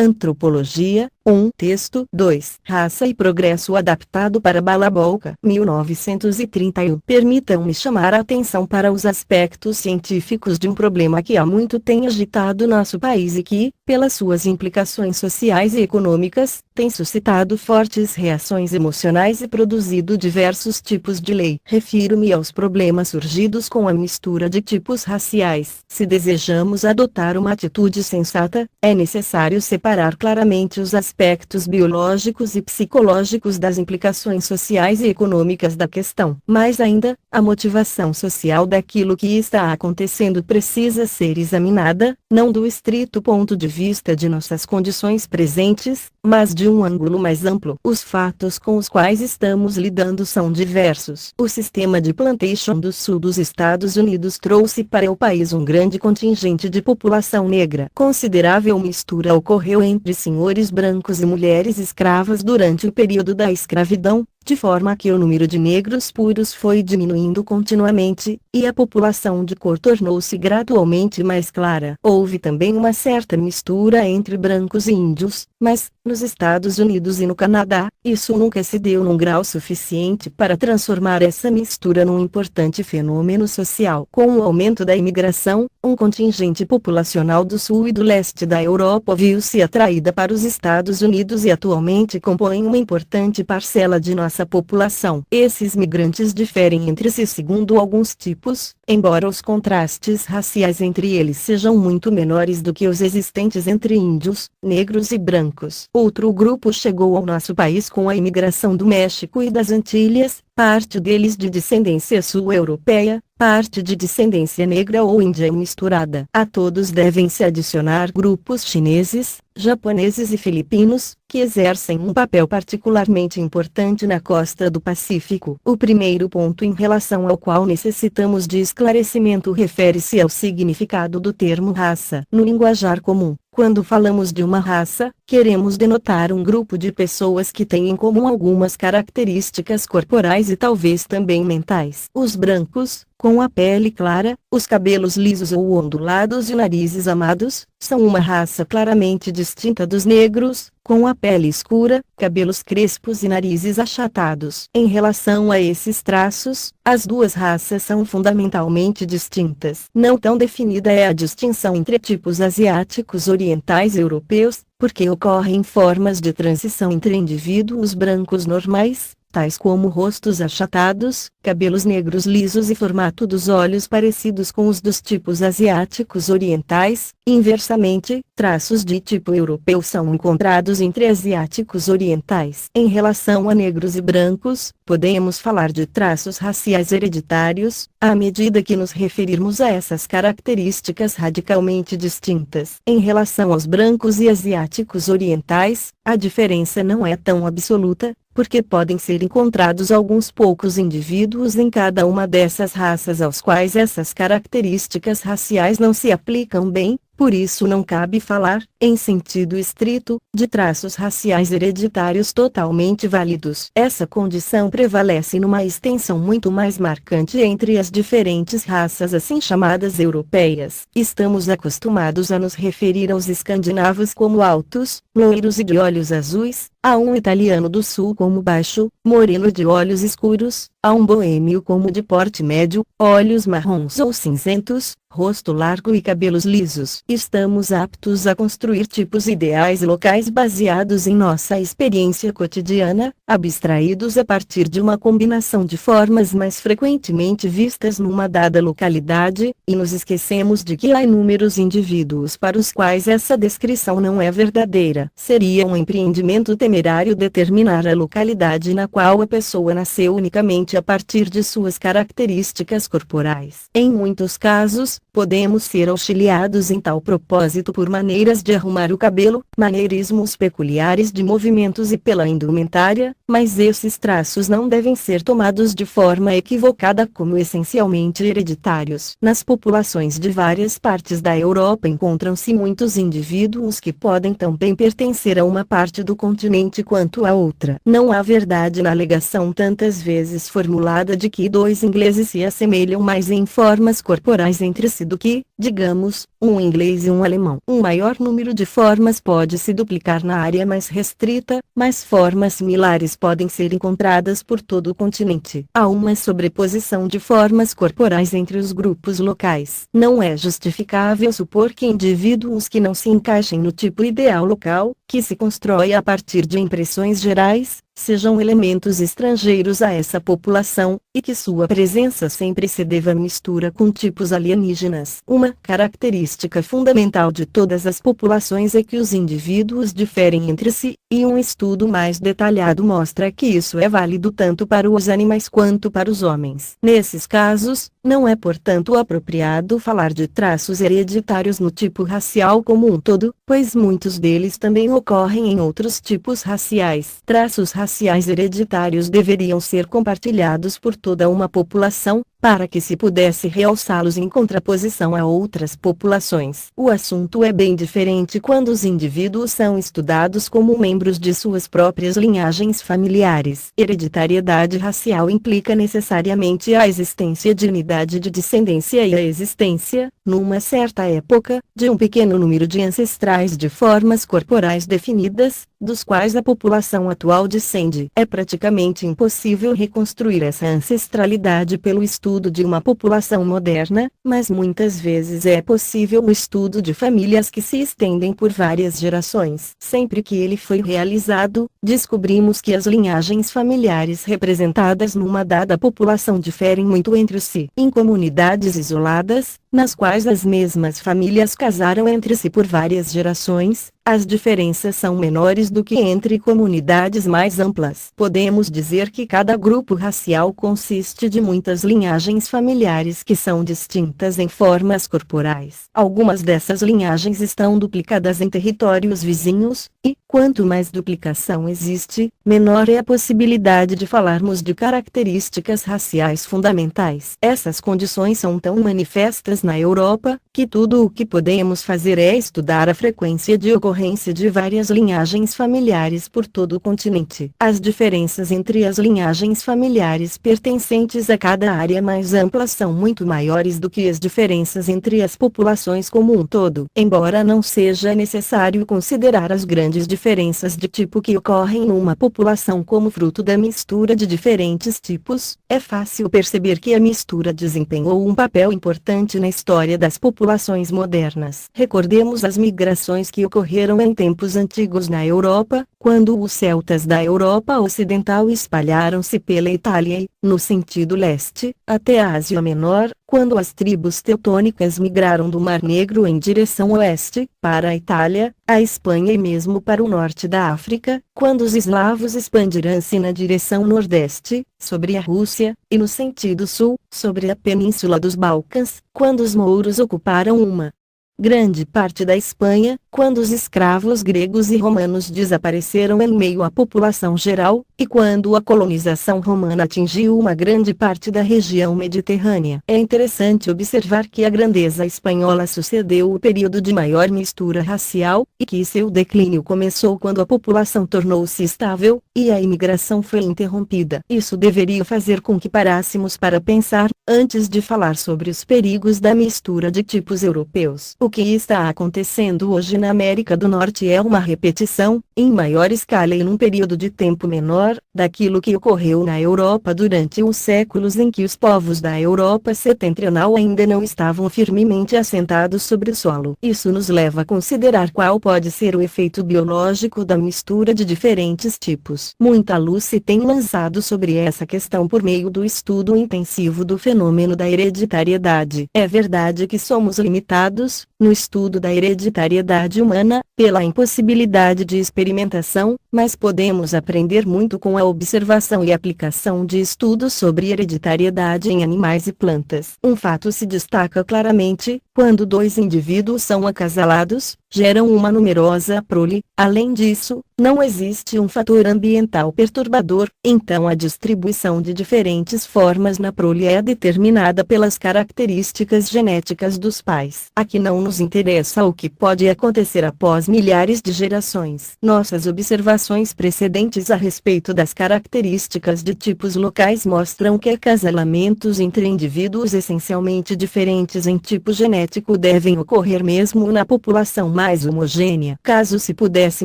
Antropologia, texto 2. Raça e Progresso adaptado para Balabolka, 1931. Permitam-me chamar a atenção para os aspectos científicos de um problema que há muito tem agitado nosso país e que, pelas suas implicações sociais e econômicas, tem suscitado fortes reações emocionais e produzido diversos tipos de lei. Refiro-me aos problemas surgidos com a mistura de tipos raciais. Se desejamos adotar uma atitude sensata, é necessário separar claramente os aspectos biológicos e psicológicos das implicações sociais e econômicas da questão. Mais ainda, a motivação social daquilo que está acontecendo precisa ser examinada, não do estrito ponto de vista de nossas condições presentes, mas de um ângulo mais amplo. Os fatos com os quais estamos lidando são diversos. O sistema de plantation do sul dos Estados Unidos trouxe para o país um grande contingente de população negra. Considerável mistura ocorreu entre senhores brancos e mulheres escravas durante o período da escravidão, de forma que o número de negros puros foi diminuindo continuamente, e a população de cor tornou-se gradualmente mais clara. Houve também uma certa mistura entre brancos e índios, mas, nos Estados Unidos e no Canadá, isso nunca se deu num grau suficiente para transformar essa mistura num importante fenômeno social. Com o aumento da imigração, um contingente populacional do sul e do leste da Europa viu-se atraída para os Estados Unidos e atualmente compõem uma importante parcela de nossa população. Esses migrantes diferem entre si segundo alguns tipos, embora os contrastes raciais entre eles sejam muito menores do que os existentes entre índios, negros e brancos. Outro grupo chegou ao nosso país com a imigração do México e das Antilhas, parte deles de descendência sul-europeia, parte de descendência negra ou índia misturada. A todos devem-se adicionar grupos chineses, japoneses e filipinos, que exercem um papel particularmente importante na costa do Pacífico. O primeiro ponto em relação ao qual necessitamos de esclarecimento refere-se ao significado do termo raça. No linguajar comum, quando falamos de uma raça, queremos denotar um grupo de pessoas que têm em comum algumas características corporais e talvez também mentais. Os brancos, com a pele clara, os cabelos lisos ou ondulados e narizes amados, são uma raça claramente distinta dos negros, com a pele escura, cabelos crespos e narizes achatados. Em relação a esses traços, as duas raças são fundamentalmente distintas. Não tão definida é a distinção entre tipos asiáticos orientais e europeus, porque ocorrem formas de transição entre indivíduos brancos normais, tais como rostos achatados, cabelos negros lisos e formato dos olhos parecidos com os dos tipos asiáticos orientais. Inversamente, traços de tipo europeu são encontrados entre asiáticos orientais. Em relação a negros e brancos, podemos falar de traços raciais hereditários, à medida que nos referirmos a essas características radicalmente distintas. Em relação aos brancos e asiáticos orientais, a diferença não é tão absoluta, porque podem ser encontrados alguns poucos indivíduos em cada uma dessas raças aos quais essas características raciais não se aplicam bem. Por isso não cabe falar, em sentido estrito, de traços raciais hereditários totalmente válidos. Essa condição prevalece numa extensão muito mais marcante entre as diferentes raças assim chamadas europeias. Estamos acostumados a nos referir aos escandinavos como altos, loiros e de olhos azuis, a um italiano do sul como baixo, moreno e de olhos escuros, a um boêmio como de porte médio, olhos marrons ou cinzentos, rosto largo e cabelos lisos. Estamos aptos a construir tipos ideais locais baseados em nossa experiência cotidiana, abstraídos a partir de uma combinação de formas mais frequentemente vistas numa dada localidade, e nos esquecemos de que há inúmeros indivíduos para os quais essa descrição não é verdadeira. Seria um empreendimento temerário determinar a localidade na qual a pessoa nasceu unicamente a partir de suas características corporais. Em muitos casos, podemos ser auxiliados em tal propósito por maneiras de arrumar o cabelo, maneirismos peculiares de movimentos e pela indumentária, mas esses traços não devem ser tomados de forma equivocada como essencialmente hereditários. Nas populações de várias partes da Europa encontram-se muitos indivíduos que podem também pertencer a uma parte do continente quanto a outra. Não há verdade na alegação tantas vezes formulada de que dois ingleses se assemelham mais em formas corporais entre si do que, digamos, um inglês e um alemão. Um maior número de formas pode se duplicar na área mais restrita, mas formas similares podem ser encontradas por todo o continente. Há uma sobreposição de formas corporais entre os grupos locais. Não é justificável supor que indivíduos que não se encaixem no tipo ideal local, que se constrói a partir de impressões gerais, sejam elementos estrangeiros a essa população, e que sua presença sempre se deva à mistura com tipos alienígenas. Uma característica fundamental de todas as populações é que os indivíduos diferem entre si, e um estudo mais detalhado mostra que isso é válido tanto para os animais quanto para os homens. Nesses casos, não é portanto apropriado falar de traços hereditários no tipo racial como um todo, pois muitos deles também ocorrem em outros tipos raciais. Traços raciais hereditários deveriam ser compartilhados por toda uma população, para que se pudesse realçá-los em contraposição a outras populações. O assunto é bem diferente quando os indivíduos são estudados como membros de suas próprias linhagens familiares. Hereditariedade racial implica necessariamente a existência de unidade de descendência e a existência, numa certa época, de um pequeno número de ancestrais de formas corporais definidas, dos quais a população atual descende. É praticamente impossível reconstruir essa ancestralidade pelo estudo de uma população moderna, mas muitas vezes é possível o estudo de famílias que se estendem por várias gerações. Sempre que ele foi realizado, descobrimos que as linhagens familiares representadas numa dada população diferem muito entre si. Em comunidades isoladas, nas quais as mesmas famílias casaram entre si por várias gerações, as diferenças são menores do que entre comunidades mais amplas. Podemos dizer que cada grupo racial consiste de muitas linhagens familiares que são distintas em formas corporais. Algumas dessas linhagens estão duplicadas em territórios vizinhos, e, quanto mais duplicação existe, menor é a possibilidade de falarmos de características raciais fundamentais. Essas condições são tão manifestas na Europa, que tudo o que podemos fazer é estudar a frequência de ocorrência de várias linhagens familiares por todo o continente. As diferenças entre as linhagens familiares pertencentes a cada área mais ampla são muito maiores do que as diferenças entre as populações como um todo. Embora não seja necessário considerar as grandes diferenças de tipo que ocorrem numa população como fruto da mistura de diferentes tipos, é fácil perceber que a mistura desempenhou um papel importante na história das populações modernas. Recordemos as migrações que ocorreram em tempos antigos na Europa, quando os celtas da Europa Ocidental espalharam-se pela Itália e, no sentido leste, até a Ásia Menor, quando as tribos teutônicas migraram do Mar Negro em direção oeste, para a Itália, a Espanha e mesmo para o norte da África, quando os eslavos expandiram-se na direção nordeste, sobre a Rússia, e no sentido sul, sobre a península dos Balcãs, quando os mouros ocuparam uma grande parte da Espanha, quando os escravos gregos e romanos desapareceram em meio à população geral, e quando a colonização romana atingiu uma grande parte da região mediterrânea. É interessante observar que a grandeza espanhola sucedeu o período de maior mistura racial, e que seu declínio começou quando a população tornou-se estável, e a imigração foi interrompida. Isso deveria fazer com que parássemos para pensar, antes de falar sobre os perigos da mistura de tipos europeus. O que está acontecendo hoje na América do Norte é uma repetição, em maior escala e num período de tempo menor, daquilo que ocorreu na Europa durante os séculos em que os povos da Europa setentrional ainda não estavam firmemente assentados sobre o solo. Isso nos leva a considerar qual pode ser o efeito biológico da mistura de diferentes tipos. Muita luz se tem lançado sobre essa questão por meio do estudo intensivo do fenômeno da hereditariedade. É verdade que somos limitados, no estudo da hereditariedade humana, pela impossibilidade de experimentação, mas podemos aprender muito com a observação e aplicação de estudos sobre hereditariedade em animais e plantas. Um fato se destaca claramente: quando dois indivíduos são acasalados, geram uma numerosa prole. Além disso, não existe um fator ambiental perturbador, então a distribuição de diferentes formas na prole é determinada pelas características genéticas dos pais. Aqui não nos interessa o que pode acontecer após milhares de gerações. Nossas observações precedentes a respeito das características de tipos locais mostram que acasalamentos entre indivíduos essencialmente diferentes em tipo genético devem ocorrer mesmo na população mais homogênea. Caso se pudesse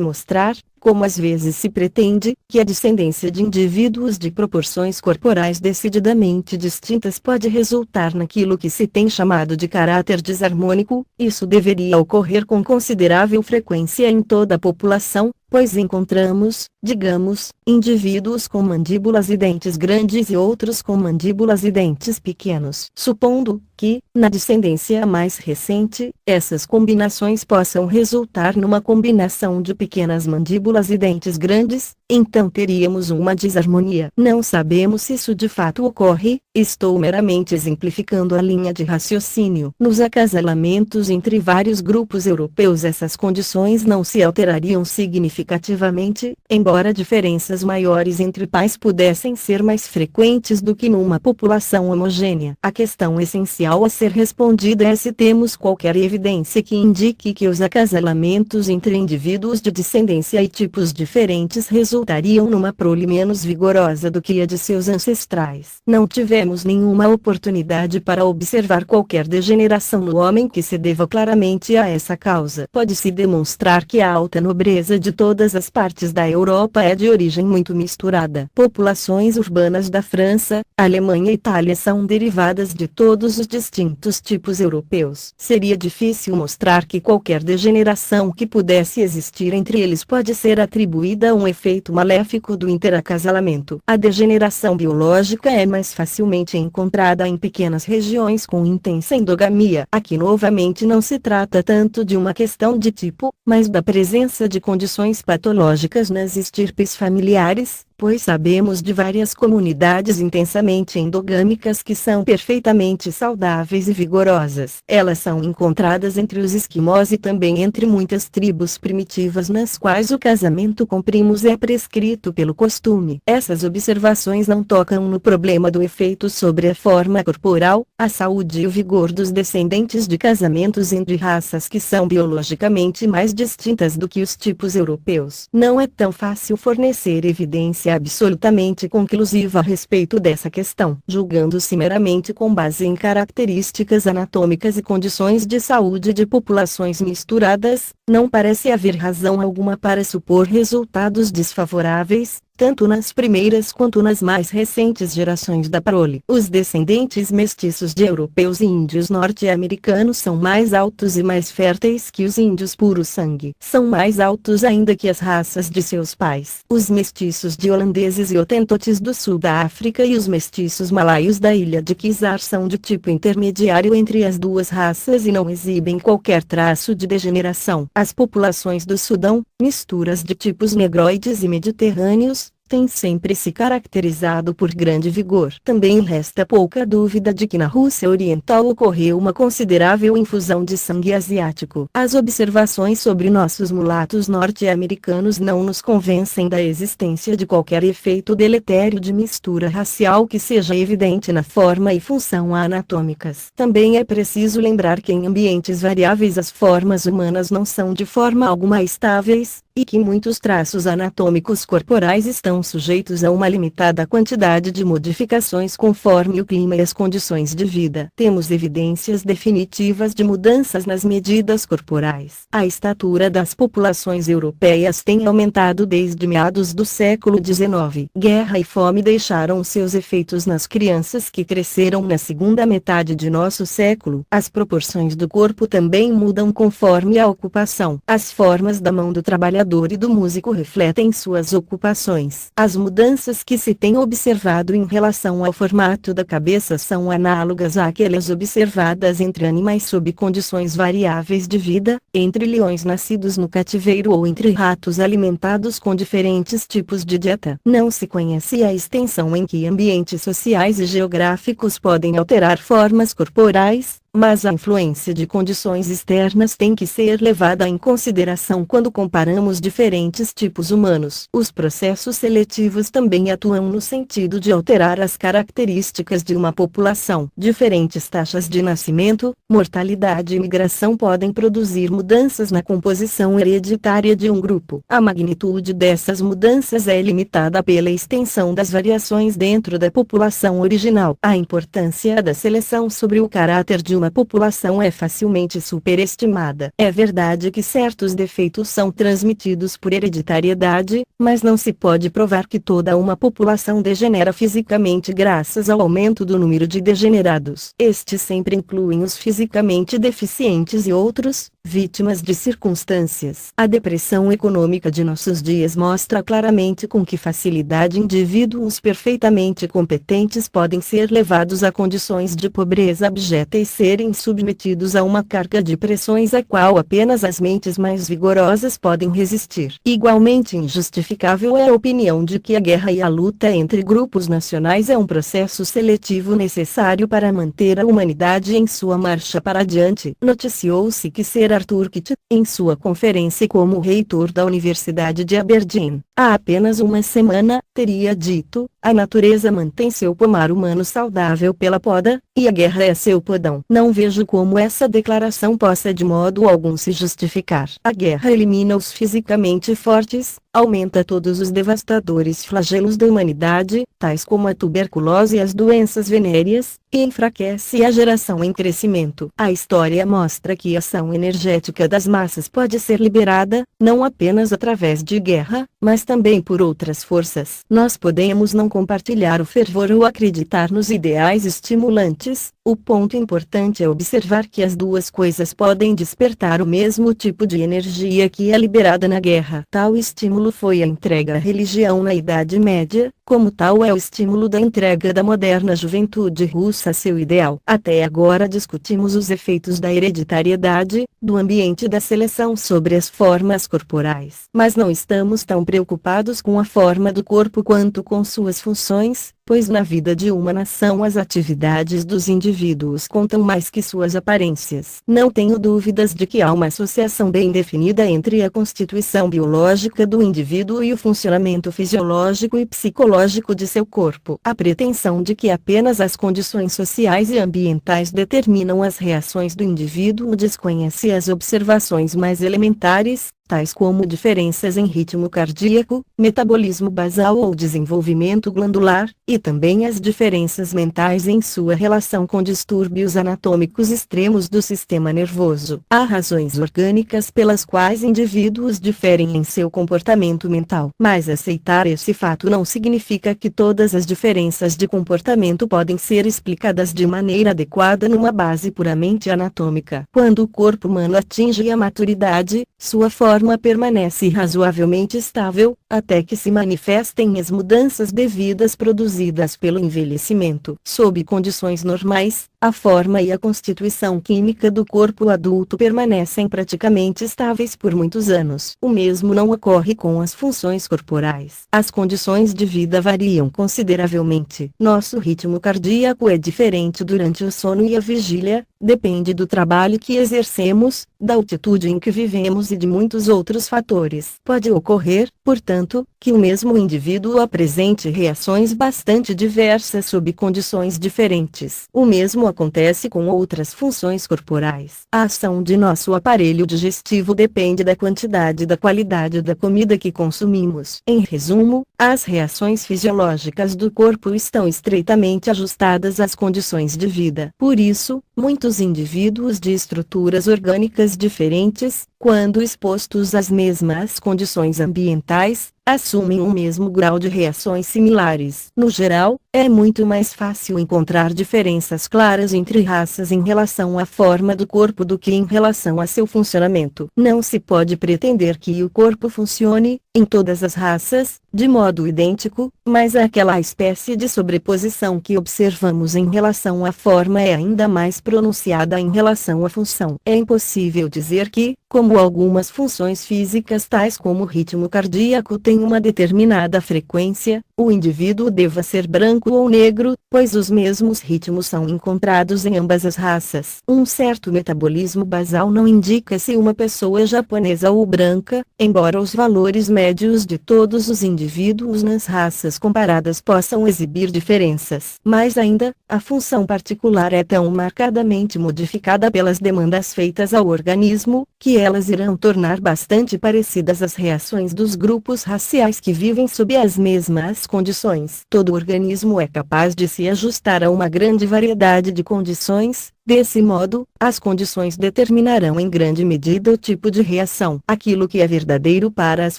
mostrar, como às vezes se pretende, que a descendência de indivíduos de proporções corporais decididamente distintas pode resultar naquilo que se tem chamado de caráter desarmônico, isso deveria ocorrer com considerável frequência em toda a população, pois encontramos, digamos, indivíduos com mandíbulas e dentes grandes e outros com mandíbulas e dentes pequenos. Supondo que, na descendência mais recente, essas combinações possam resultar numa combinação de pequenas mandíbulas e dentes grandes, então teríamos uma desarmonia. Não sabemos se isso de fato ocorre, estou meramente exemplificando a linha de raciocínio. Nos acasalamentos entre vários grupos europeus essas condições não se alterariam significativamente, embora diferenças maiores entre pais pudessem ser mais frequentes do que numa população homogênea. A questão essencial a ser respondida é se temos qualquer evidência que indique que os acasalamentos entre indivíduos de descendência e tipos diferentes resultariam numa prole menos vigorosa do que a de seus ancestrais. Não tivemos nenhuma oportunidade para observar qualquer degeneração no homem que se deva claramente a essa causa. Pode-se demonstrar que a alta nobreza de todas as partes da Europa é de origem muito misturada. Populações urbanas da França, Alemanha e Itália são derivadas de todos os distintos tipos europeus. Seria difícil mostrar que qualquer degeneração que pudesse existir entre eles pode ser atribuída a um efeito maléfico do interacasalamento. A degeneração biológica é mais facilmente encontrada em pequenas regiões com intensa endogamia. Aqui novamente não se trata tanto de uma questão de tipo, mas da presença de condições patológicas nas estirpes familiares, pois sabemos de várias comunidades intensamente endogâmicas que são perfeitamente saudáveis e vigorosas. Elas são encontradas entre os esquimós e também entre muitas tribos primitivas nas quais o casamento com primos é prescrito pelo costume. Essas observações não tocam no problema do efeito sobre a forma corporal, a saúde e o vigor dos descendentes de casamentos entre raças que são biologicamente mais distintas do que os tipos europeus. Não é tão fácil fornecer evidência absolutamente conclusiva a respeito dessa questão, julgando-se meramente com base em características anatômicas e condições de saúde de populações misturadas, não parece haver razão alguma para supor resultados desfavoráveis, tanto nas primeiras quanto nas mais recentes gerações da prole. Os descendentes mestiços de europeus e índios norte-americanos são mais altos e mais férteis que os índios puro sangue. São mais altos ainda que as raças de seus pais. Os mestiços de holandeses e hotentotes do sul da África e os mestiços malaios da ilha de Kizar são de tipo intermediário entre as duas raças e não exibem qualquer traço de degeneração. As populações do Sudão, misturas de tipos negroides e mediterrâneos, tem sempre se caracterizado por grande vigor. Também resta pouca dúvida de que na Rússia Oriental ocorreu uma considerável infusão de sangue asiático. As observações sobre nossos mulatos norte-americanos não nos convencem da existência de qualquer efeito deletério de mistura racial que seja evidente na forma e função anatômicas. Também é preciso lembrar que em ambientes variáveis as formas humanas não são de forma alguma estáveis, e que muitos traços anatômicos corporais estão sujeitos a uma limitada quantidade de modificações conforme o clima e as condições de vida. Temos evidências definitivas de mudanças nas medidas corporais. A estatura das populações europeias tem aumentado desde meados do século XIX. Guerra e fome deixaram seus efeitos nas crianças que cresceram na segunda metade de nosso século. As proporções do corpo também mudam conforme a ocupação. As formas da mão do trabalhador e do músico refletem suas ocupações. As mudanças que se tem observado em relação ao formato da cabeça são análogas àquelas observadas entre animais sob condições variáveis de vida, entre leões nascidos no cativeiro ou entre ratos alimentados com diferentes tipos de dieta. Não se conhece a extensão em que ambientes sociais e geográficos podem alterar formas corporais, mas a influência de condições externas tem que ser levada em consideração quando comparamos diferentes tipos humanos. Os processos seletivos também atuam no sentido de alterar as características de uma população. Diferentes taxas de nascimento, mortalidade e migração podem produzir mudanças na composição hereditária de um grupo. A magnitude dessas mudanças é limitada pela extensão das variações dentro da população original. A importância da seleção sobre o caráter de uma população é facilmente superestimada. É verdade que certos defeitos são transmitidos por hereditariedade, mas não se pode provar que toda uma população degenera fisicamente graças ao aumento do número de degenerados. Estes sempre incluem os fisicamente deficientes e outros, vítimas de circunstâncias. A depressão econômica de nossos dias mostra claramente com que facilidade indivíduos perfeitamente competentes podem ser levados a condições de pobreza abjeta e serem submetidos a uma carga de pressões a qual apenas as mentes mais vigorosas podem resistir. Igualmente injustificável é a opinião de que a guerra e a luta entre grupos nacionais é um processo seletivo necessário para manter a humanidade em sua marcha para adiante. Noticiou-se que Sir Arthur Kitt, em sua conferência como reitor da Universidade de Aberdeen, há apenas uma semana, teria dito: a natureza mantém seu pomar humano saudável pela poda, e a guerra é seu podão. Não vejo como essa declaração possa de modo algum se justificar. A guerra elimina os fisicamente fortes, aumenta todos os devastadores flagelos da humanidade, tais como a tuberculose e as doenças venéreas, e enfraquece a geração em crescimento. A história mostra que a ação energética das massas pode ser liberada, não apenas através de guerra, mas também por outras forças. Nós podemos não compartilhar o fervor ou acreditar nos ideais estimulantes. O ponto importante é observar que as duas coisas podem despertar o mesmo tipo de energia que é liberada na guerra. Tal estímulo foi a entrega à religião na Idade Média, como tal é o estímulo da entrega da moderna juventude russa a seu ideal. Até agora discutimos os efeitos da hereditariedade, do ambiente e da seleção sobre as formas corporais. Mas não estamos tão preocupados com a forma do corpo quanto com suas funções, pois na vida de uma nação as atividades dos indivíduos contam mais que suas aparências. Não tenho dúvidas de que há uma associação bem definida entre a constituição biológica do indivíduo e o funcionamento fisiológico e psicológico de seu corpo. A pretensão de que apenas as condições sociais e ambientais determinam as reações do indivíduo desconhece as observações mais elementares, tais como diferenças em ritmo cardíaco, metabolismo basal ou desenvolvimento glandular, e também as diferenças mentais em sua relação com distúrbios anatômicos extremos do sistema nervoso. Há razões orgânicas pelas quais indivíduos diferem em seu comportamento mental, mas aceitar esse fato não significa que todas as diferenças de comportamento podem ser explicadas de maneira adequada numa base puramente anatômica. Quando o corpo humano atinge a maturidade, sua forma permanece razoavelmente estável, até que se manifestem as mudanças devidas produzidas pelo envelhecimento. Sob condições normais, a forma e a constituição química do corpo adulto permanecem praticamente estáveis por muitos anos. O mesmo não ocorre com as funções corporais. As condições de vida variam consideravelmente. Nosso ritmo cardíaco é diferente durante o sono e a vigília, depende do trabalho que exercemos, da altitude em que vivemos e de muitos outros fatores. Pode ocorrer, portanto, que o mesmo indivíduo apresente reações bastante diversas sob condições diferentes. O mesmo acontece com outras funções corporais. A ação de nosso aparelho digestivo depende da quantidade e da qualidade da comida que consumimos. Em resumo, as reações fisiológicas do corpo estão estreitamente ajustadas às condições de vida. Por isso, muitos indivíduos de estruturas orgânicas diferentes, quando expostos às mesmas condições ambientais, assumem o mesmo grau de reações similares. No geral, é muito mais fácil encontrar diferenças claras entre raças em relação à forma do corpo do que em relação a seu funcionamento. Não se pode pretender que o corpo funcione, em todas as raças, de modo idêntico, mas aquela espécie de sobreposição que observamos em relação à forma é ainda mais pronunciada em relação à função. É impossível dizer que, como algumas funções físicas tais como o ritmo cardíaco têm em uma determinada frequência, o indivíduo deva ser branco ou negro, pois os mesmos ritmos são encontrados em ambas as raças. Um certo metabolismo basal não indica se uma pessoa é japonesa ou branca, embora os valores médios de todos os indivíduos nas raças comparadas possam exibir diferenças. Mais ainda, a função particular é tão marcadamente modificada pelas demandas feitas ao organismo, que elas irão tornar bastante parecidas as reações dos grupos raciais que vivem sob as mesmas condições. Todo organismo é capaz de se ajustar a uma grande variedade de condições. Desse modo, as condições determinarão em grande medida o tipo de reação. Aquilo que é verdadeiro para as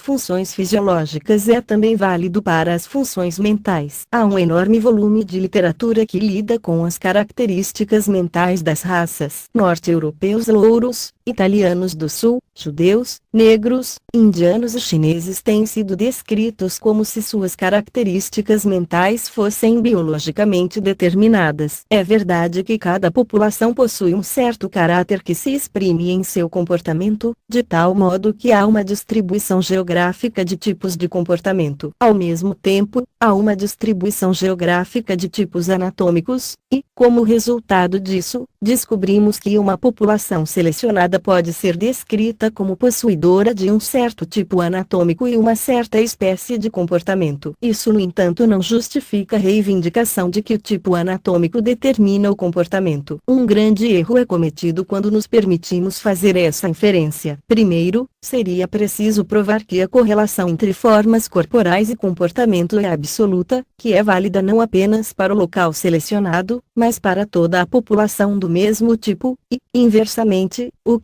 funções fisiológicas é também válido para as funções mentais. Há um enorme volume de literatura que lida com as características mentais das raças. Norte-europeus louros, italianos do sul, judeus, negros, indianos e chineses têm sido descritos como se suas características mentais fossem biologicamente determinadas. É verdade que cada população possui um certo caráter que se exprime em seu comportamento, de tal modo que há uma distribuição geográfica de tipos de comportamento. Ao mesmo tempo, há uma distribuição geográfica de tipos anatômicos, e, como resultado disso, descobrimos que uma população selecionada pode ser descrita como possuidora de um certo tipo anatômico e uma certa espécie de comportamento. Isso, no entanto, não justifica a reivindicação de que o tipo anatômico determina o comportamento. Um grande erro é cometido quando nos permitimos fazer essa inferência. Primeiro, seria preciso provar que a correlação entre formas corporais e comportamento é absoluta, que é válida não apenas para o local selecionado, mas para toda a população do mesmo tipo, e, inversamente, o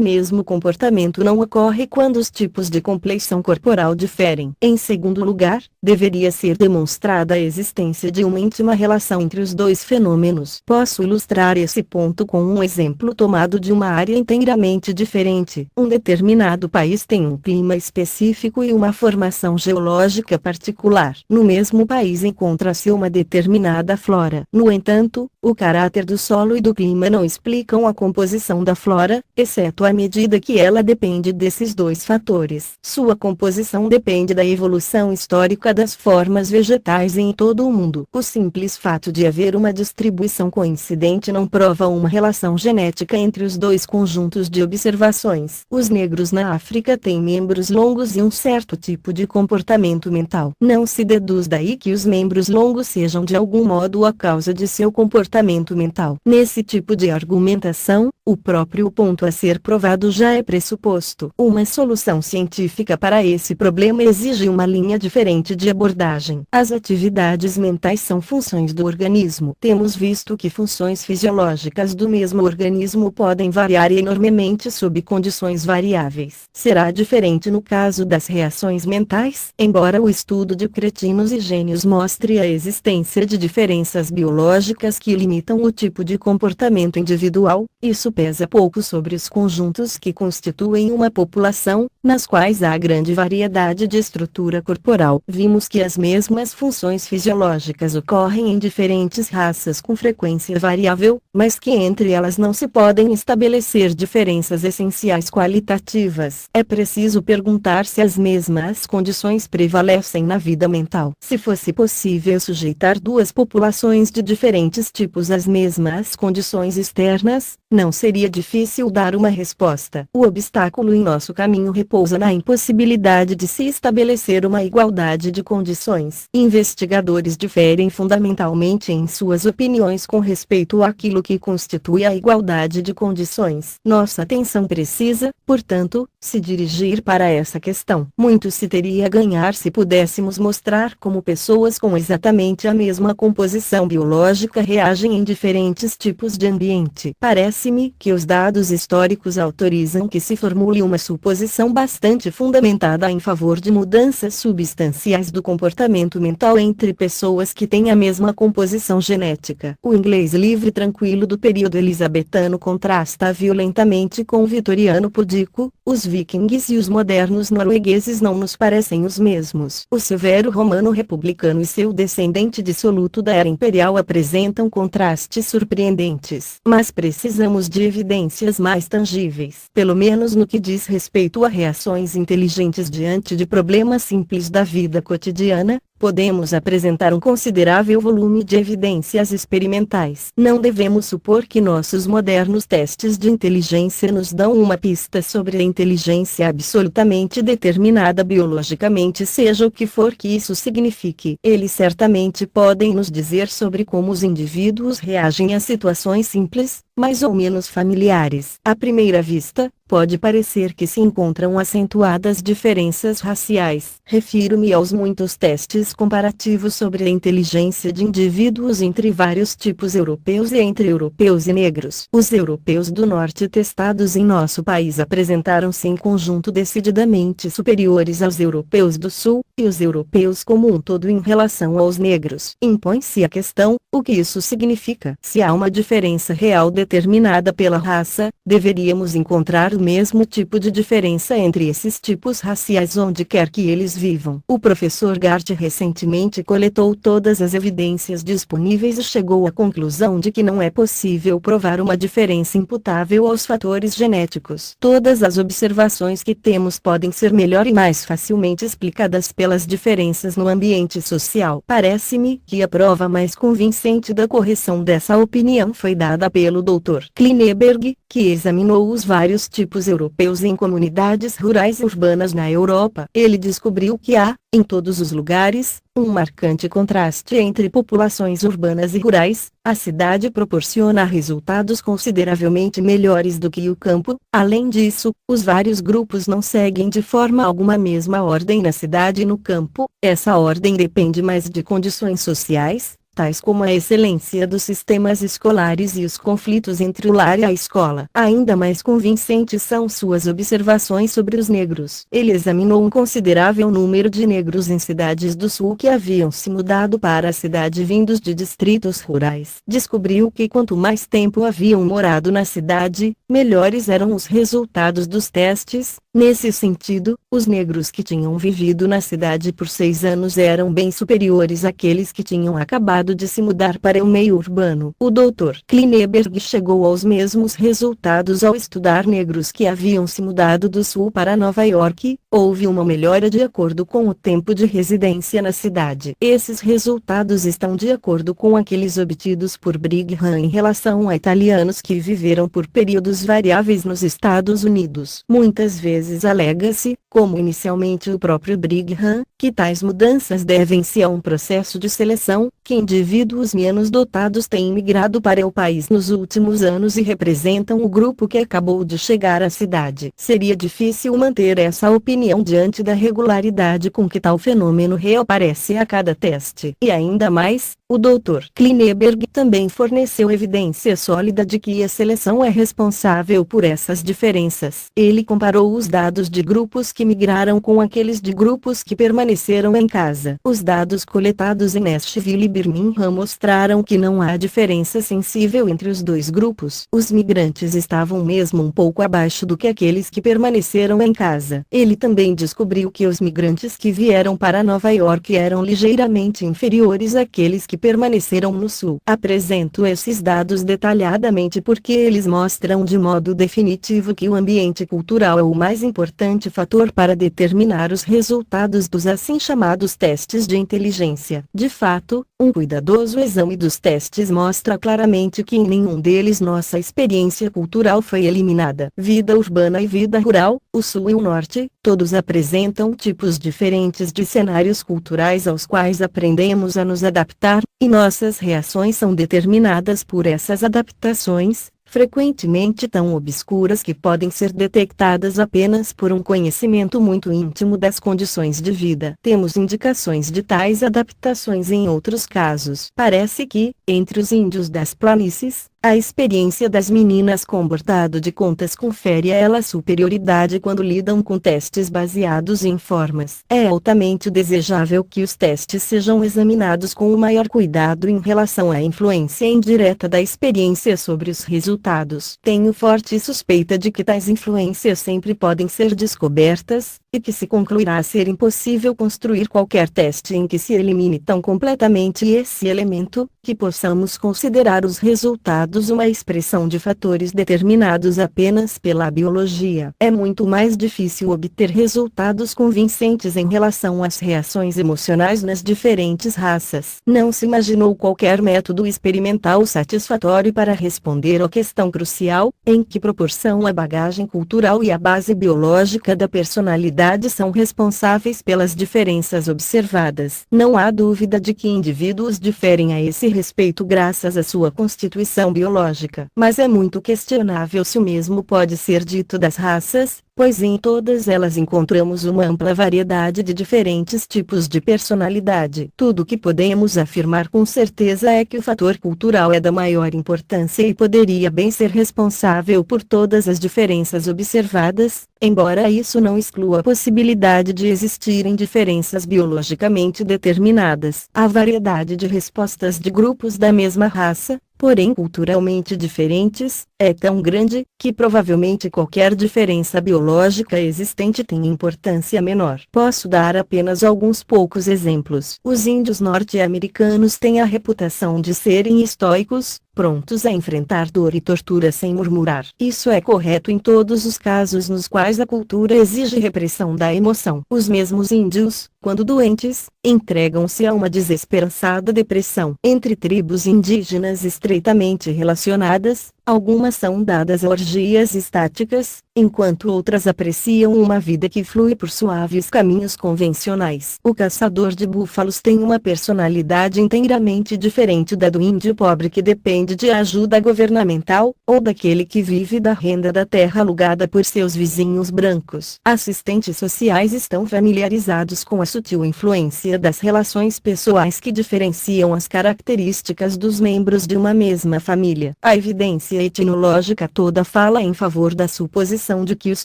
mesmo comportamento não ocorre quando os tipos de compleição corporal diferem. Em segundo lugar, deveria ser demonstrada a existência de uma íntima relação entre os dois fenômenos. Posso ilustrar esse ponto com um exemplo tomado de uma área inteiramente diferente. Um determinado país tem um clima específico e uma formação geológica particular. No mesmo país encontra-se uma determinada flora. No entanto, o caráter do solo e do clima não explicam a composição da flora, exceto à medida que ela depende desses dois fatores. Sua composição depende da evolução histórica das formas vegetais em todo o mundo. O simples fato de haver uma distribuição coincidente não prova uma relação genética entre os dois conjuntos de observações. Os negros na África têm membros longos e um certo tipo de comportamento mental. Não se deduz daí que os membros longos sejam de algum modo a causa de seu comportamento mental. Nesse tipo de argumentação, o próprio ponto a ser provado já é pressuposto. Uma solução científica para esse problema exige uma linha diferente de abordagem. As atividades mentais são funções do organismo. Temos visto que funções fisiológicas do mesmo organismo podem variar enormemente sob condições variáveis. Será diferente no caso das reações mentais? Embora o estudo de cretinos e gênios mostre a existência de diferenças biológicas que limitam o tipo de comportamento individual, isso pesa pouco sobre os conjuntos que constituem uma população, nas quais há grande variedade de estrutura corporal. Vimos que as mesmas funções fisiológicas ocorrem em diferentes raças com frequência variável, mas que entre elas não se podem estabelecer diferenças essenciais qualitativas. É preciso perguntar se as mesmas condições prevalecem na vida mental. Se fosse possível sujeitar duas populações de diferentes tipos às mesmas condições externas, não seria difícil dar uma resposta. O obstáculo em nosso caminho repousa na impossibilidade de se estabelecer uma igualdade de condições. Investigadores diferem fundamentalmente em suas opiniões com respeito àquilo que constitui a igualdade de condições. Nossa atenção precisa, portanto, se dirigir para essa questão. Muito se teria a ganhar se pudéssemos mostrar como pessoas com exatamente a mesma composição biológica reagem em diferentes tipos de ambiente. Parece-me que os dados históricos autorizam que se formule uma suposição bastante fundamentada em favor de mudanças substanciais do comportamento mental entre pessoas que têm a mesma composição genética. O inglês livre e tranquilo do período elisabetano contrasta violentamente com o vitoriano pudico. Os vikings e os modernos noruegueses não nos parecem os mesmos. O severo romano republicano e seu descendente dissoluto da era imperial apresentam contrastes surpreendentes. Mas precisamos de evidências mais tangíveis. Pelo menos no que diz respeito a reações inteligentes diante de problemas simples da vida cotidiana, podemos apresentar um considerável volume de evidências experimentais. Não devemos supor que nossos modernos testes de inteligência nos dão uma pista sobre a inteligência absolutamente determinada biologicamente, seja o que for que isso signifique. Eles certamente podem nos dizer sobre como os indivíduos reagem a situações simples, mais ou menos familiares. À primeira vista, pode parecer que se encontram acentuadas diferenças raciais. Refiro-me aos muitos testes comparativos sobre a inteligência de indivíduos entre vários tipos europeus e entre europeus e negros. Os europeus do norte testados em nosso país apresentaram-se em conjunto decididamente superiores aos europeus do sul, e os europeus como um todo em relação aos negros. Impõe-se a questão, o que isso significa? Se há uma diferença real determinada pela raça, deveríamos encontrar o mesmo tipo de diferença entre esses tipos raciais onde quer que eles vivam. O professor Gart recentemente coletou todas as evidências disponíveis e chegou à conclusão de que não é possível provar uma diferença imputável aos fatores genéticos. Todas as observações que temos podem ser melhor e mais facilmente explicadas pelas diferenças no ambiente social. Parece-me que a prova mais convincente da correção dessa opinião foi dada pelo Dr. Klineberg, que examinou os vários tipos europeus em comunidades rurais e urbanas na Europa. Ele descobriu que há, em todos os lugares, um marcante contraste entre populações urbanas e rurais. A cidade proporciona resultados consideravelmente melhores do que o campo. Além disso, os vários grupos não seguem de forma alguma a mesma ordem na cidade e no campo. Essa ordem depende mais de condições sociais, tais como a excelência dos sistemas escolares e os conflitos entre o lar e a escola. Ainda mais convincentes são suas observações sobre os negros. Ele examinou um considerável número de negros em cidades do sul que haviam se mudado para a cidade vindos de distritos rurais. Descobriu que quanto mais tempo haviam morado na cidade, melhores eram os resultados dos testes. Nesse sentido, os negros que tinham vivido na cidade por 6 anos eram bem superiores àqueles que tinham acabado de se mudar para o meio urbano. O Dr. Klineberg chegou aos mesmos resultados ao estudar negros que haviam se mudado do sul para Nova York. Houve uma melhora de acordo com o tempo de residência na cidade. Esses resultados estão de acordo com aqueles obtidos por Brigham em relação a italianos que viveram por períodos variáveis nos Estados Unidos. Muitas vezes alega-se, como inicialmente o próprio Brigham, que tais mudanças devem-se a um processo de seleção, que indivíduos menos dotados têm migrado para o país nos últimos anos e representam o grupo que acabou de chegar à cidade. Seria difícil manter essa opinião diante da regularidade com que tal fenômeno reaparece a cada teste. E ainda mais, o Dr. Klineberg também forneceu evidência sólida de que a seleção é responsável por essas diferenças. Ele comparou os dados de grupos que migraram com aqueles de grupos que permaneceram em casa. Os dados coletados em Nashville e Birmingham mostraram que não há diferença sensível entre os dois grupos. Os migrantes estavam mesmo um pouco abaixo do que aqueles que permaneceram em casa. Ele também descobriu que os migrantes que vieram para Nova York eram ligeiramente inferiores àqueles que permaneceram no sul. Apresento esses dados detalhadamente porque eles mostram de modo definitivo que o ambiente cultural é o mais importante fator para determinar os resultados dos assim chamados testes de inteligência. De fato, um cuidadoso exame dos testes mostra claramente que em nenhum deles nossa experiência cultural foi eliminada. Vida urbana e vida rural, o sul e o norte, todos apresentam tipos diferentes de cenários culturais aos quais aprendemos a nos adaptar, e nossas reações são determinadas por essas adaptações, frequentemente tão obscuras que podem ser detectadas apenas por um conhecimento muito íntimo das condições de vida. Temos indicações de tais adaptações em outros casos. Parece que, entre os índios das planícies, A experiência das meninas com bordado de contas confere a elas superioridade quando lidam com testes baseados em formas. É altamente desejável que os testes sejam examinados com o maior cuidado em relação à influência indireta da experiência sobre os resultados. Tenho forte suspeita de que tais influências sempre podem ser descobertas, e que se concluirá ser impossível construir qualquer teste em que se elimine tão completamente esse elemento, que possamos considerar os resultados uma expressão de fatores determinados apenas pela biologia. É muito mais difícil obter resultados convincentes em relação às reações emocionais nas diferentes raças. Não se imaginou qualquer método experimental satisfatório para responder à questão crucial, em que proporção a bagagem cultural e a base biológica da personalidade são responsáveis pelas diferenças observadas. Não há dúvida de que indivíduos diferem a esse respeito graças à sua constituição biológica. Mas é muito questionável se o mesmo pode ser dito das raças, pois em todas elas encontramos uma ampla variedade de diferentes tipos de personalidade. Tudo o que podemos afirmar com certeza é que o fator cultural é da maior importância e poderia bem ser responsável por todas as diferenças observadas, embora isso não exclua a possibilidade de existirem diferenças biologicamente determinadas. A variedade de respostas de grupos da mesma raça, porém culturalmente diferentes, é tão grande, que provavelmente qualquer diferença biológica existente tem importância menor. Posso dar apenas alguns poucos exemplos. Os índios norte-americanos têm a reputação de serem estoicos, prontos a enfrentar dor e tortura sem murmurar. Isso é correto em todos os casos nos quais a cultura exige repressão da emoção. Os mesmos índios, quando doentes, entregam-se a uma desesperançada depressão. Entre tribos indígenas estreitamente relacionadas, algumas são dadas a orgias estáticas, enquanto outras apreciam uma vida que flui por suaves caminhos convencionais. O caçador de búfalos tem uma personalidade inteiramente diferente da do índio pobre que depende de ajuda governamental, ou daquele que vive da renda da terra alugada por seus vizinhos brancos. Assistentes sociais estão familiarizados com a sutil influência das relações pessoais que diferenciam as características dos membros de uma mesma família. A evidência etnológica toda fala em favor da suposição de que os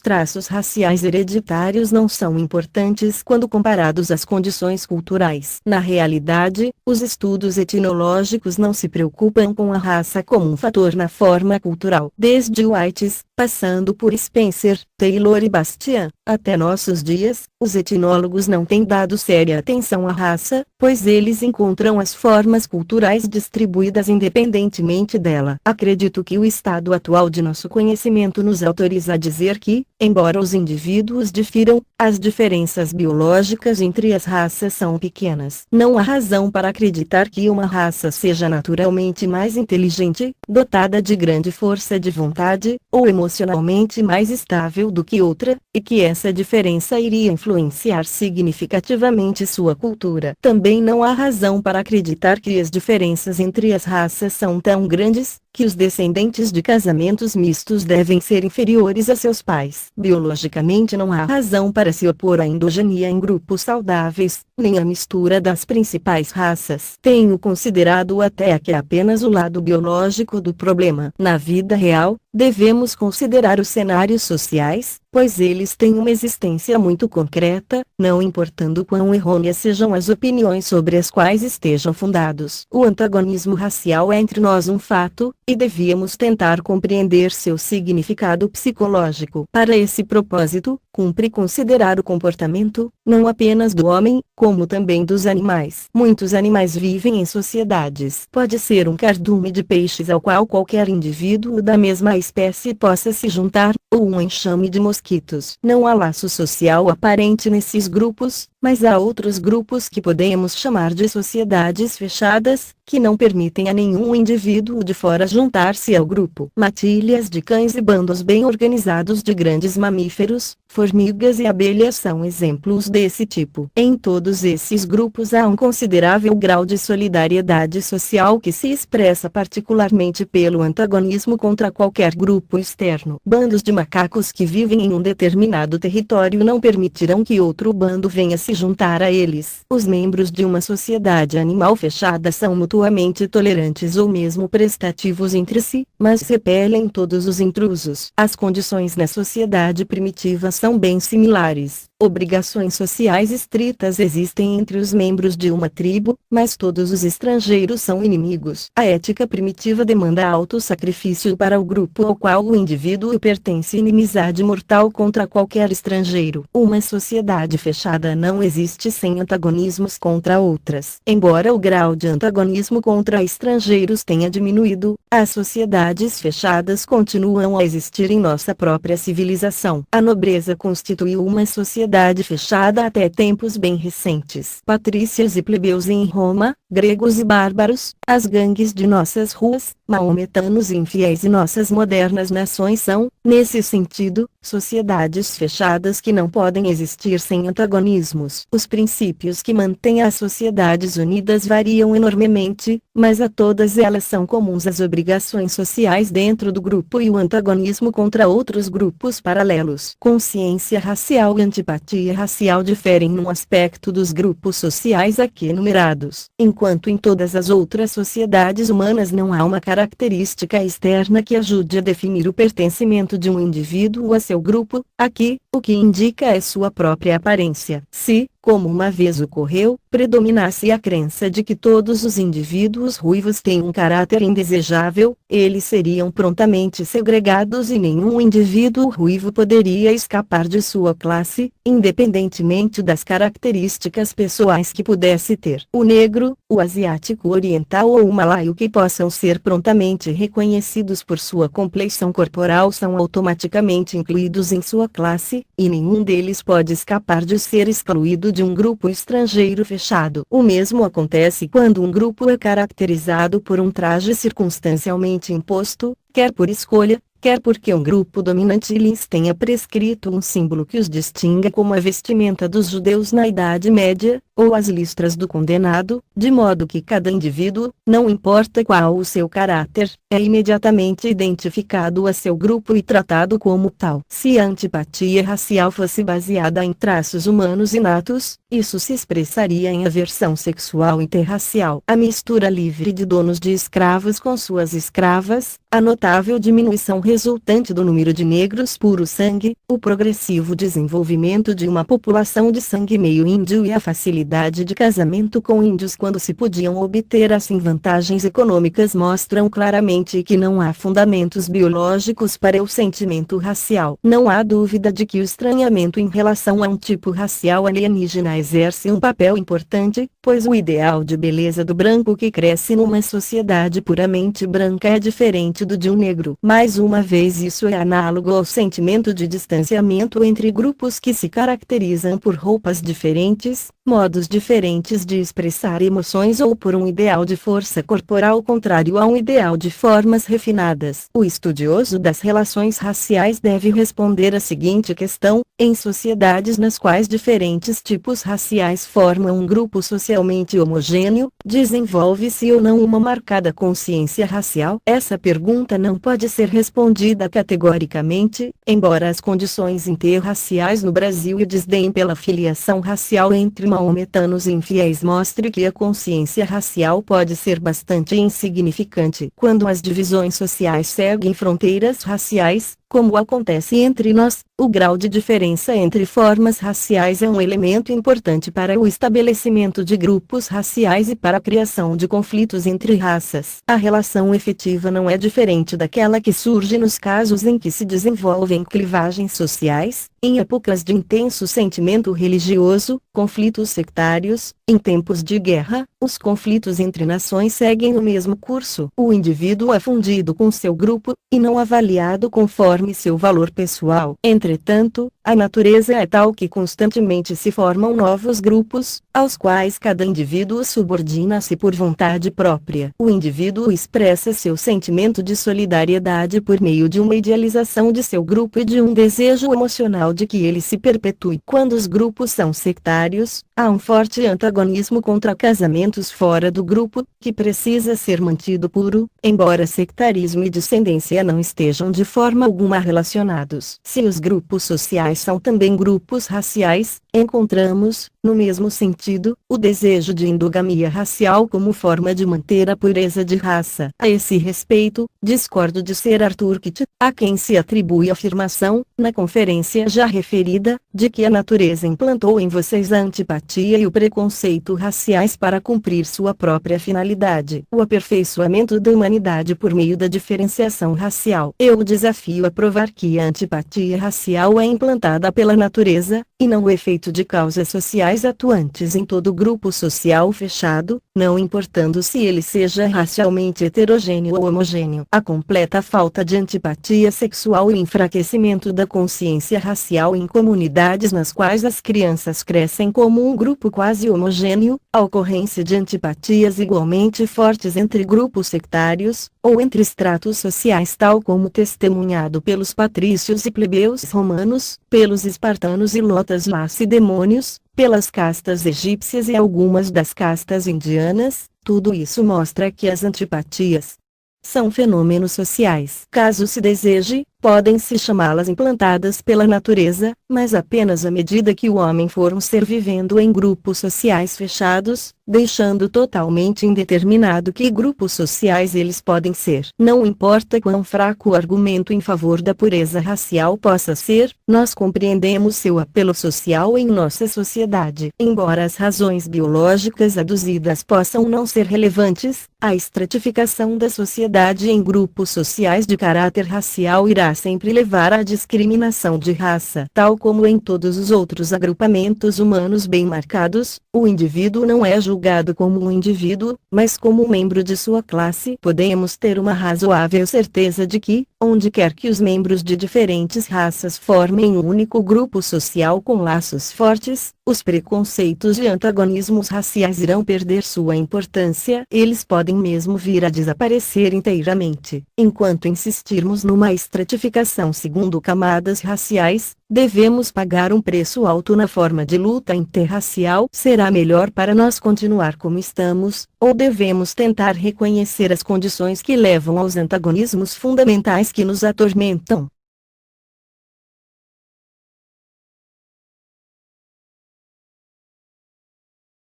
traços raciais hereditários não são importantes quando comparados às condições culturais. Na realidade, os estudos etnológicos não se preocupam com a raça como um fator na forma cultural. Desde Whites, passando por Spencer, Taylor e Bastian, até nossos dias, os etnólogos não têm dado séria atenção à raça, pois eles encontram as formas culturais distribuídas independentemente dela. Acredito que o estado atual de nosso conhecimento nos autoriza a dizer que, embora os indivíduos difiram, as diferenças biológicas entre as raças são pequenas. Não há razão para acreditar que uma raça seja naturalmente mais inteligente, dotada de grande força de vontade, ou emocionalmente mais estável do que outra, e que essa diferença iria influenciar significativamente sua cultura. Também não há razão para acreditar que as diferenças entre as raças são tão grandes, que os descendentes de casamentos mistos devem ser inferiores a seus pais. Biologicamente não há razão para se opor à endogenia em grupos saudáveis, nem à mistura das principais raças. Tenho considerado até aqui apenas o lado biológico do problema. Na vida real, devemos considerar os cenários sociais, pois eles têm uma existência muito concreta, não importando quão errôneas sejam as opiniões sobre as quais estejam fundados. O antagonismo racial é entre nós um fato, e devíamos tentar compreender seu significado psicológico. Para esse propósito, cumpre considerar o comportamento, não apenas do homem, como também dos animais. Muitos animais vivem em sociedades. Pode ser um cardume de peixes ao qual qualquer indivíduo da mesma espécie possa se juntar, ou um enxame de mosquitos. Não há laço social aparente nesses grupos, mas há outros grupos que podemos chamar de sociedades fechadas, que não permitem a nenhum indivíduo de fora juntar-se ao grupo. Matilhas de cães e bandos bem organizados de grandes mamíferos, formigas e abelhas são exemplos desse tipo. Em todos esses grupos há um considerável grau de solidariedade social que se expressa particularmente pelo antagonismo contra qualquer grupo externo. Bandos de macacos que vivem em um determinado território não permitirão que outro bando venha se juntar a eles. Os membros de uma sociedade animal fechada são mutuamente tolerantes ou mesmo prestativos entre si, mas repelem todos os intrusos. As condições na sociedade primitiva são bem similares. Obrigações sociais estritas existem entre os membros de uma tribo, mas todos os estrangeiros são inimigos. A ética primitiva demanda auto-sacrifício para o grupo ao qual o indivíduo pertence e inimizade mortal contra qualquer estrangeiro. Uma sociedade fechada não existe sem antagonismos contra outras. Embora o grau de antagonismo contra estrangeiros tenha diminuído, as sociedades fechadas continuam a existir em nossa própria civilização. A nobreza constituiu uma sociedade fechada até tempos bem recentes. Patrícios e plebeus em Roma, gregos e bárbaros, as gangues de nossas ruas, maometanos infiéis e nossas modernas nações são, nesse sentido, sociedades fechadas que não podem existir sem antagonismos. Os princípios que mantêm as sociedades unidas variam enormemente, mas a todas elas são comuns as obrigações sociais dentro do grupo e o antagonismo contra outros grupos paralelos. Consciência racial e antipatia racial diferem num aspecto dos grupos sociais aqui enumerados. Enquanto em todas as outras sociedades humanas não há uma característica externa que ajude a definir o pertencimento de um indivíduo a seu grupo, aqui, o que indica é sua própria aparência. Se, como uma vez ocorreu, predominasse a crença de que todos os indivíduos ruivos têm um caráter indesejável, eles seriam prontamente segregados e nenhum indivíduo ruivo poderia escapar de sua classe, independentemente das características pessoais que pudesse ter. O negro, o asiático oriental ou o malaio que possam ser prontamente reconhecidos por sua compleição corporal são automaticamente incluídos em sua classe, e nenhum deles pode escapar de ser excluído de um grupo estrangeiro fechado. O mesmo acontece quando um grupo é caracterizado por um traje circunstancialmente imposto, quer por escolha, quer porque um grupo dominante lhes tenha prescrito um símbolo que os distinga, como a vestimenta dos judeus na Idade Média, ou as listras do condenado, de modo que cada indivíduo, não importa qual o seu caráter, é imediatamente identificado a seu grupo e tratado como tal. Se a antipatia racial fosse baseada em traços humanos inatos, isso se expressaria em aversão sexual interracial. A mistura livre de donos de escravos com suas escravas, a notável diminuição resultante do número de negros puro sangue, o progressivo desenvolvimento de uma população de sangue meio índio e a facilidade de casamento com índios quando se podiam obter assim vantagens econômicas mostram claramente que não há fundamentos biológicos para o sentimento racial. Não há dúvida de que o estranhamento em relação a um tipo racial alienígena exerce um papel importante, pois o ideal de beleza do branco que cresce numa sociedade puramente branca é diferente do de um negro. Mais uma vez isso é análogo ao sentimento de distanciamento entre grupos que se caracterizam por roupas diferentes, modos diferentes de expressar emoções ou por um ideal de força corporal contrário a um ideal de formas refinadas. O estudioso das relações raciais deve responder a seguinte questão: em sociedades nas quais diferentes tipos raciais formam um grupo socialmente homogêneo, desenvolve-se ou não uma marcada consciência racial? Essa pergunta não pode ser respondida categoricamente, embora as condições interraciais no Brasil e o desdém pela filiação racial entre maometanos infiéis mostre que a consciência racial pode ser bastante insignificante. Quando as divisões sociais seguem fronteiras raciais, como acontece entre nós, o grau de diferença entre formas raciais é um elemento importante para o estabelecimento de grupos raciais e para a criação de conflitos entre raças. A relação efetiva não é diferente daquela que surge nos casos em que se desenvolvem clivagens sociais, em épocas de intenso sentimento religioso, conflitos sectários, em tempos de guerra, os conflitos entre nações seguem o mesmo curso. O indivíduo é fundido com seu grupo, e não avaliado conforme seu valor pessoal. Entretanto, a natureza é tal que constantemente se formam novos grupos, aos quais cada indivíduo subordina-se por vontade própria. O indivíduo expressa seu sentimento de solidariedade por meio de uma idealização de seu grupo e de um desejo emocional de que ele se perpetue. Quando os grupos são sectários, há um forte antagonismo contra casamentos fora do grupo, que precisa ser mantido puro, embora sectarismo e descendência não estejam de forma alguma relacionados. Se os grupos sociais são também grupos raciais, encontramos, no mesmo sentido, o desejo de endogamia racial como forma de manter a pureza de raça. A esse respeito, discordo de Sir Arthur Kitt, a quem se atribui a afirmação, na conferência já referida, de que a natureza implantou em vocês a antipatia e o preconceito raciais para cumprir sua própria finalidade, o aperfeiçoamento da humanidade por meio da diferenciação racial. Eu o desafio a provar que a antipatia racial é implantada pela natureza, e não o efeito de causas sociais atuantes em todo grupo social fechado, não importando se ele seja racialmente heterogêneo ou homogêneo. A completa falta de antipatia sexual e enfraquecimento da consciência racial em comunidades nas quais as crianças crescem como um grupo quase homogêneo, a ocorrência de antipatias igualmente fortes entre grupos sectários, ou entre estratos sociais tal como testemunhado pelos patrícios e plebeus romanos, pelos espartanos e lotas lacedemônios, pelas castas egípcias e algumas das castas indianas, tudo isso mostra que as antipatias são fenômenos sociais. Caso se deseje, podem-se chamá-las implantadas pela natureza, mas apenas à medida que o homem for um ser vivendo em grupos sociais fechados, deixando totalmente indeterminado que grupos sociais eles podem ser. Não importa quão fraco o argumento em favor da pureza racial possa ser, nós compreendemos seu apelo social em nossa sociedade. Embora as razões biológicas aduzidas possam não ser relevantes, a estratificação da sociedade em grupos sociais de caráter racial irá sempre levar à discriminação de raça. Tal como em todos os outros agrupamentos humanos bem marcados, o indivíduo não é julgado como um indivíduo, mas como um membro de sua classe. Podemos ter uma razoável certeza de que, onde quer que os membros de diferentes raças formem um único grupo social com laços fortes, os preconceitos e antagonismos raciais irão perder sua importância. Eles podem mesmo vir a desaparecer inteiramente. Enquanto insistirmos numa estratificação segundo camadas raciais, devemos pagar um preço alto na forma de luta interracial. Será melhor para nós continuar como estamos, ou devemos tentar reconhecer as condições que levam aos antagonismos fundamentais que nos atormentam?